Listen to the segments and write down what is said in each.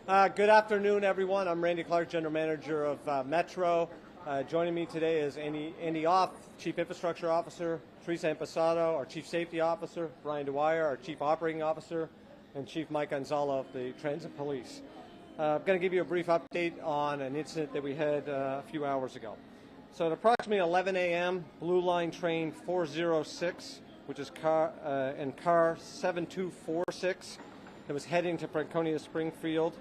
Good afternoon, everyone. I'm Randy Clarke, General Manager of Metro. Joining me today is Andy Off, Chief Infrastructure Officer, Teresa Impasado, our Chief Safety Officer, Brian Dwyer, our Chief Operating Officer, and Chief Mike Gonzalo of the Transit Police. I'm going to give you a brief update on an incident that we had a few hours ago. So at approximately 11 a.m., Blue Line Train 406, which is car 7246, that was heading to Franconia Springfield.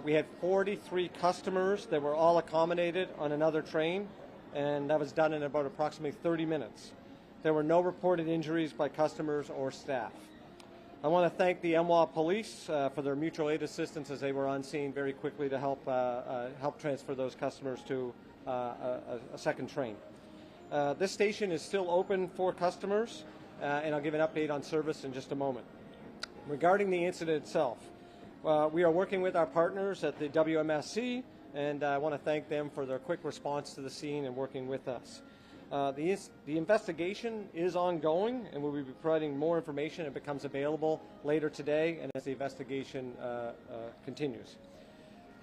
We had 43 customers that were all accommodated on another train, and that was done in about approximately 30 minutes. There were no reported injuries by customers or staff. I want to thank the MWA Police for their mutual aid assistance as they were on scene very quickly to help transfer those customers to a second train. This station is still open for customers, and I'll give an update on service in just a moment. Regarding the incident itself, we are working with our partners at the WMSC, and I want to thank them for their quick response to the scene and working with us. The investigation is ongoing, and we'll be providing more information as it becomes available later today and as the investigation continues.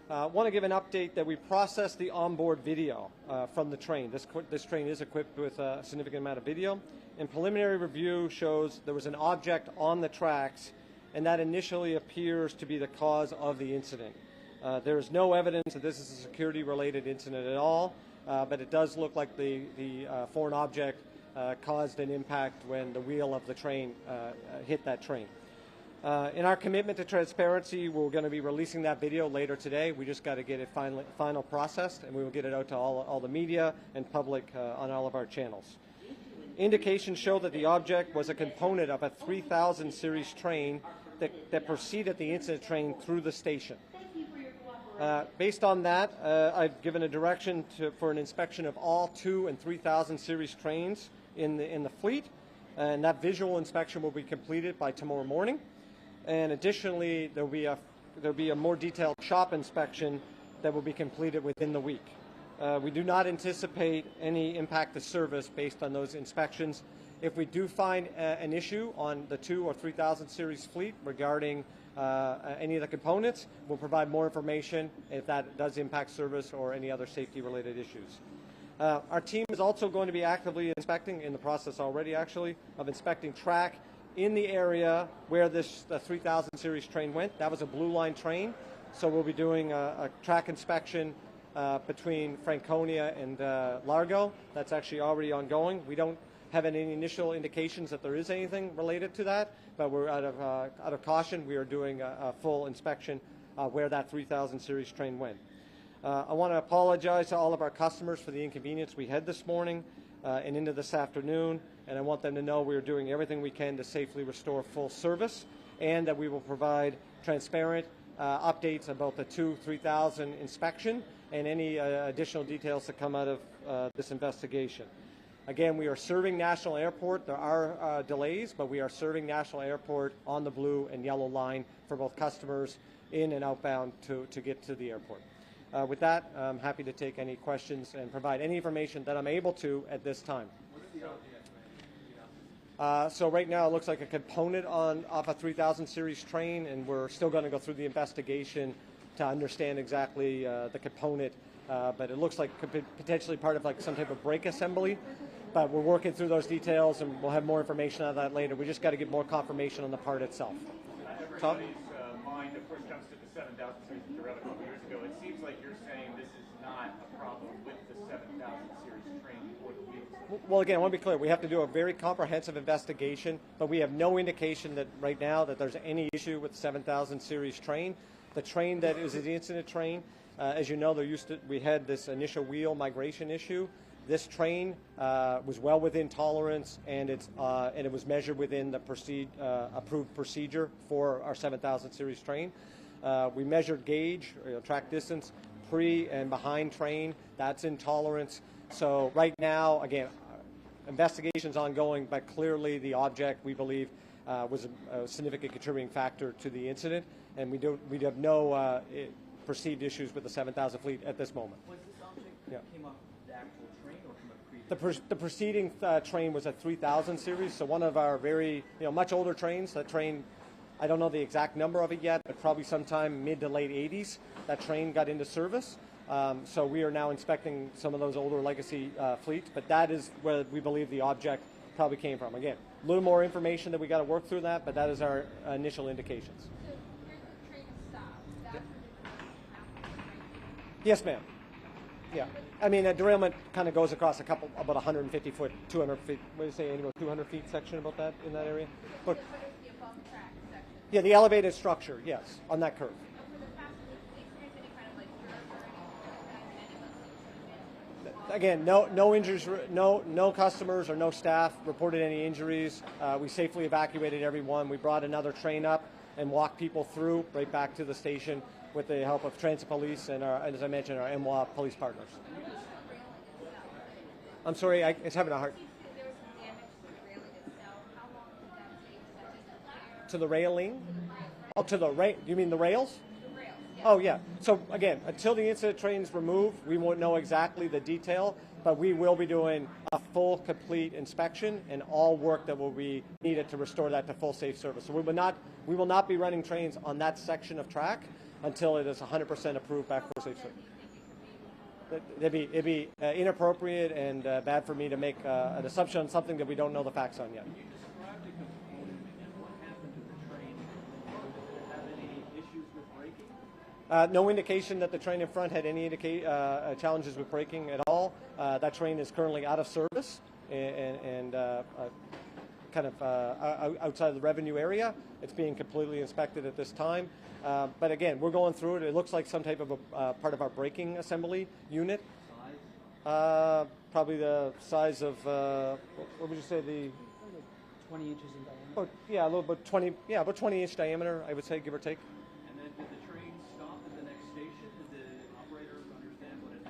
I want to give an update that we processed the onboard video from the train. This train is equipped with a significant amount of video, and preliminary review shows there was an object on the tracks, and that initially appears to be the cause of the incident. There is no evidence that this is a security-related incident at all, but it does look like the foreign object caused an impact when the wheel of the train hit that train. In our commitment to transparency, we're going to be releasing that video later today. We just got to get it final processed, and we will get it out to all the media and public on all of our channels. Indications show that the object was a component of a 3000 series train that preceded the incident train through the station. Based on that, I've given a direction for an inspection of all 2 and 3000 series trains in the fleet, and that visual inspection will be completed by tomorrow morning. And additionally, there'll be a more detailed shop inspection that will be completed within the week. We do not anticipate any impact to service based on those inspections. If we do find an issue on the 2 or 3000 series fleet regarding any of the components, we'll provide more information if that does impact service or any other safety-related issues. Our team is also going to be actively inspecting, in the process already actually, of inspecting track in the area where the 3000 series train went. That was a Blue Line train, so we'll be doing a track inspection between Franconia and Largo. That's actually already ongoing. We don't have any initial indications that there is anything related to that, but we're out of caution. We are doing a full inspection where that 3000 series train went. I want to apologize to all of our customers for the inconvenience we had this morning and into this afternoon, and I want them to know we are doing everything we can to safely restore full service, and that we will provide transparent updates about the 3000 inspection and any additional details that come out of this investigation. Again, we are serving National Airport. There are delays, but we are serving National Airport on the blue and yellow line for both customers in and outbound to get to the airport. With that, I'm happy to take any questions and provide any information that I'm able to at this time. So right now it looks like a component off a 3000 series train, and we're still going to go through the investigation to understand exactly the component, but it looks like potentially part of like some type of brake assembly. But we're working through those details, and we'll have more information on that later. We just got to get more confirmation on the part itself. Tom? Everybody's mind, of course, comes to the 7000 series that derailed a couple years ago. It seems like you're saying this is not a problem with the 7000 series train or the wheels. Well, again, I want to be clear. We have to do a very comprehensive investigation, but we have no indication that right now that there's any issue with the 7000 series train. The train that is the incident train, as you know, we had this initial wheel migration issue. This train was well within tolerance, and it was measured within the approved procedure for our 7000 series train. We measured gauge, track distance, pre and behind train. That's in tolerance. So right now, again, investigation's ongoing, but clearly the object, we believe, was a significant contributing factor to the incident, and we have no perceived issues with the 7000 fleet at this moment. Was this object came off the actual train or from a previous? The preceding train was a 3000 series, so one of our very much older trains. That train I don't know the exact number of it yet, but probably sometime mid to late 80s, that train got into service. So we are now inspecting some of those older legacy fleets, but that is where we believe the object probably came from. Again, a little more information that we got to work through that, but that is our initial indications. So here's the train of stops. That's Yes, ma'am. Yeah. I mean, a derailment kind of goes across about 150 foot, 200 feet, what do you say, about 200 feet section about that, in that area? But, the above track section. yeah, the elevated structure, yes, on that curve. For the passengers, do they experience any kind of like jerk or anything like that in any of those? Again, no injuries, no customers or no staff reported any injuries. We safely evacuated everyone. We brought another train up and walked people through right back to the station with the help of transit police and, as I mentioned, our MWA police partners. I'm sorry, it's having a hard... There was some damage to the railing itself. How long did that take? Was that just repair? To the railing? Oh, to the rail. You mean the rails? The rails, yeah. Oh, yeah. So, again, until the incident train's removed, we won't know exactly the detail, but we will be doing a full, complete inspection and all work that will be needed to restore that to full safe service. So we will not be running trains on that section of track until it is 100% approved back for safe service. It'd be inappropriate and bad for me to make an assumption on something that we don't know the facts on yet. Can you describe the component and what happened to the train? Did it have any issues with braking? No indication that the train in front had any challenges with braking at all. That train is currently out of service and kind of outside of the revenue area. It's being completely inspected at this time. But again, we're going through it. It looks like some type of a part of our braking assembly unit. Size? Probably the size of, what would you say, the... 20 inches in diameter. Oh, yeah, a little bit, about 20-inch diameter, I would say, give or take. And then did the train stop at the next station? Did the operator understand what had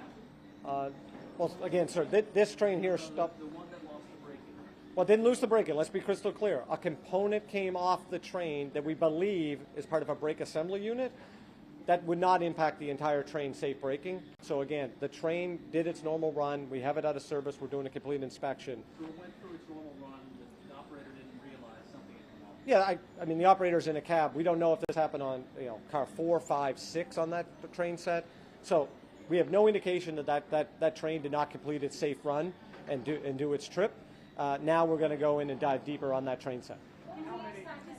happened? Well, again, sir, this train here stopped. The one that lost the braking. Well, it didn't lose the braking. Let's be crystal clear. A component came off the train that we believe is part of a brake assembly unit that would not impact the entire train safe braking. So again, the train did its normal run. We have it out of service. We're doing a complete inspection. So it went through its normal run. The operator didn't realize something had come off. Yeah, I mean, the operator's in a cab. We don't know if this happened on, car 4, 5, 6 on that train set. So we have no indication that train did not complete its safe run and do its trip. Now we're going to go in and dive deeper on that train set.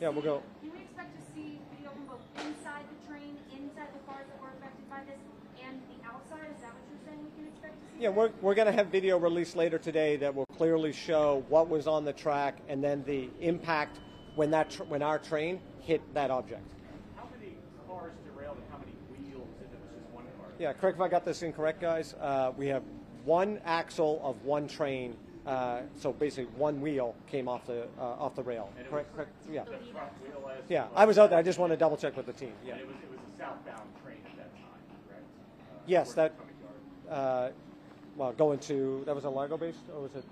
Yeah, we'll go. Can we expect to see video from both inside the train, inside the cars that were affected by this, and the outside? Is that what you're saying we can expect to see? Yeah, we're going to have video released later today that will clearly show what was on the track and then the impact when our train hit that object. How many cars derailed and how many wheels if it was just one car? Yeah, correct if I got this incorrect, guys. We have one axle of one train. So basically, one wheel came off the rail. Correct. Yeah. The front wheel as Yeah. I was out there. I just want to double check with the team. Yeah. And it was a southbound train at that time, correct? Yes. That. Yard. Well, going to that was a Largo based, or was it?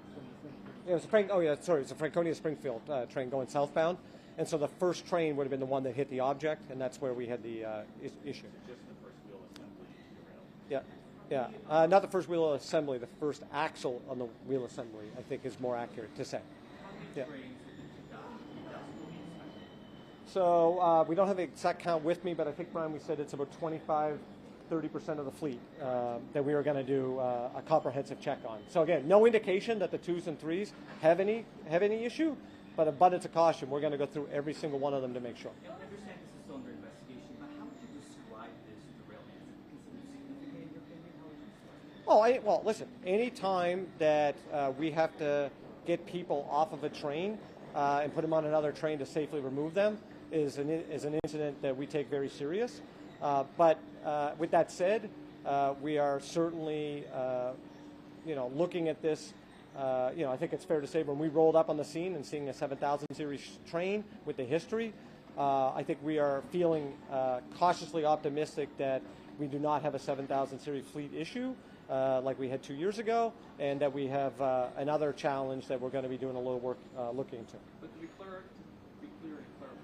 Yeah, it was a Frank. Oh yeah, sorry. It's a Franconia Springfield train going southbound, and so the first train would have been the one that hit the object, and that's where we had the issue. Just the first wheel assembly derailed. Yeah. Yeah, not the first wheel assembly, the first axle on the wheel assembly, I think is more accurate to say. Yeah. So we don't have the exact count with me, but I think, Brian, we said it's about 25, 30% of the fleet that we are going to do a comprehensive check on. So again, no indication that the 2s and 3s have any issue, but abundance of caution, we're going to go through every single one of them to make sure. I understand this is still under investigation, but how would you describe this derailment? Is it considered significant in your opinion? How would you describe it? Well, listen, any time that we have to get people off of a train and put them on another train to safely remove them is an incident that we take very serious. But with that said, we are certainly, looking at this. I think it's fair to say when we rolled up on the scene and seeing a 7000 series train with the history, I think we are feeling cautiously optimistic that we do not have a 7000 series fleet issue like we had 2 years ago, and that we have another challenge that we're going to be doing a little work looking into. But to be clear and clarify,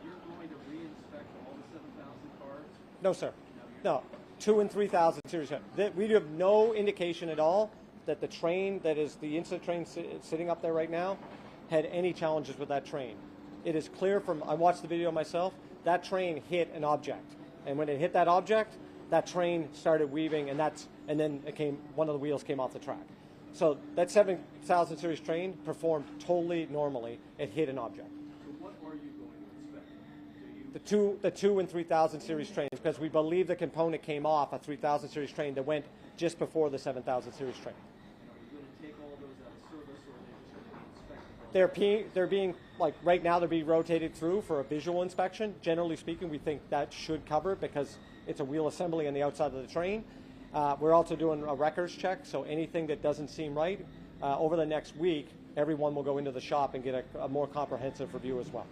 you're going to re-inspect all the 7,000 cars? No, sir. No. 2 and 3,000 series. We have no indication at all that the train that is the incident train sitting up there right now had any challenges with that train. it is clear from, I watched the video myself, that train hit an object. And when it hit that object, that train started weaving, and then one of the wheels came off the track. So that 7000 series train performed totally normally. It hit an object. So what are you going to inspect? The 2 and 3000 series trains, because we believe the component came off a 3000 series train that went just before the 7000 series train. And are you going to take all those out of service, or are they just going to be inspected? They're being, like right now, they're being rotated through for a visual inspection. Generally speaking, we think that should cover it because it's a wheel assembly on the outside of the train. We're also doing a records check, so anything that doesn't seem right, over the next week, everyone will go into the shop and get a more comprehensive review as well.